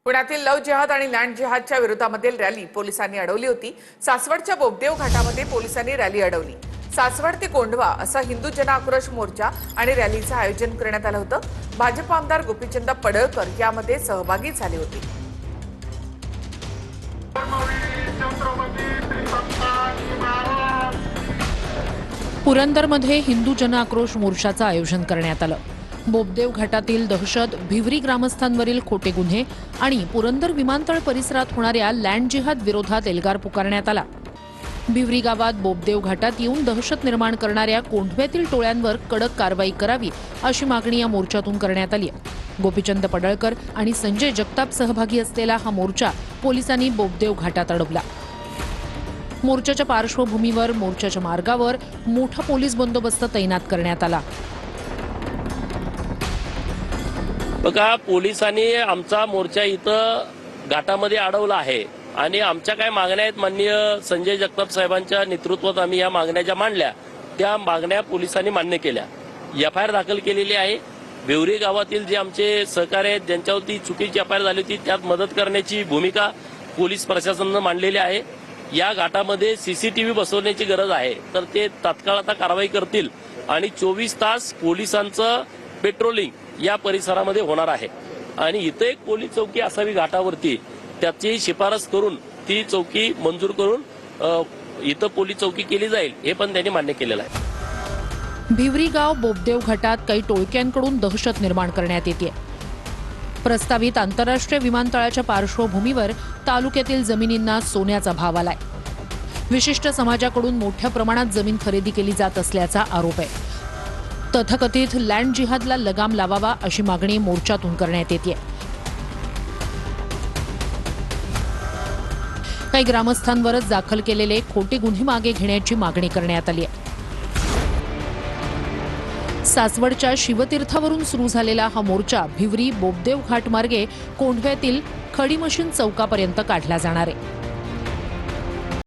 पुण्यातील लव्ह जिहाद आणि लँड जिहादच्या विरोधामधील रॅली पोलिसांनी अडवली होती। सासवडच्या बोबदेव घाटामध्ये पोलिसांनी रॅली अडवली। सासवड ते कोंढवा असा हिंदू जन आक्रोश मोर्चा आणि रॅलीचं आयोजन करण्यात आलं होतं। भाजप आमदार गोपीचंद पडळकर यामध्ये सहभागी झाले होते। पुरंदरमध्ये हिंदू जन आक्रोश मोर्चाचं आयोजन करण्यात आलं। बोबदेव घाटातील दहशत, भिवरी ग्रामस्थांवरील खोटे गुन्हे आणि पुरंदर विमानतळ परिसरात होणाऱ्या लँड जिहाद विरोधात एल्गार पुकारण्यात आला। भिवरी गावात बोबदेव घाटात येऊन दहशत निर्माण करणाऱ्या कोंढव्यातील टोळ्यांवर कडक कारवाई करावी अशी मागणी या मोर्चातून करण्यात आली आहे। गोपीचंद पडळकर आणि संजय जगताप सहभागी असलेला हा मोर्चा पोलिसांनी बोबदेव घाटात अडवला। मोर्चाच्या पार्श्वभूमीवर मोर्चाच्या मार्गावर मोठा पोलीस बंदोबस्त तैनात करण्यात आला। बघा, पोलिसांनी आमचा मोर्चा इथं घाटामध्ये अडवला आहे आणि आमच्या काय मागण्या आहेत माननीय संजय जगताप साहेबांच्या नेतृत्वात आम्ही या मागण्या ज्या मांडल्या त्या मागण्या पोलिसांनी मान्य केल्या। एफआयआर दाखल केलेली आहे। भिवरी गावातील जे आमचे सहकारी आहेत ज्यांच्यावरती चुकीची एफआयआर झाली होती त्यात मदत करण्याची भूमिका पोलीस प्रशासनानं मांडलेली आहे। या घाटामध्ये सीसीटीव्ही बसवण्याची गरज आहे, तर ते तात्काळ आता कारवाई करतील आणि 24 तास पोलिसांचं पेट्रोलिंग या परिसरामध्ये होणार आहे आणि इथं एक पोलीस चौकी असावी घाटावरती, त्याची शिफारस करून ती चौकी मंजूर करून इथं पोलीस चौकी केली जाईल हे पण त्यांनी मान्य केलेलं आहे। भिवरी गाव बोबदेव घाटात काही टोळक्यांकडून दहशत निर्माण करण्यात येते। प्रस्तावित आंतरराष्ट्रीय विमानतळाच्या पार्श्वभूमीवर तालुक्यातील जमिनींना सोन्याचा भाव आलाय। विशिष्ट समाजाकडून मोठ्या प्रमाणात जमीन खरेदी केली जात असल्याचा आरोप आहे। तथाकथित लँड जिहादला लगाम लावावा अशी मागणी मोर्चातून करण्यात येते। काही ग्रामस्थांवरच दाखल केलेले खोटे गुन्हे मागे घेण्याची मागणी करण्यात आली आहे। सासवडच्या शिवतीर्थावरून सुरू झालेला हा मोर्चा भिवरी बोबदेव घाट मार्गे कोंढव्यातील खडी मशीन चौकापर्यंत काढला जाणार आहे।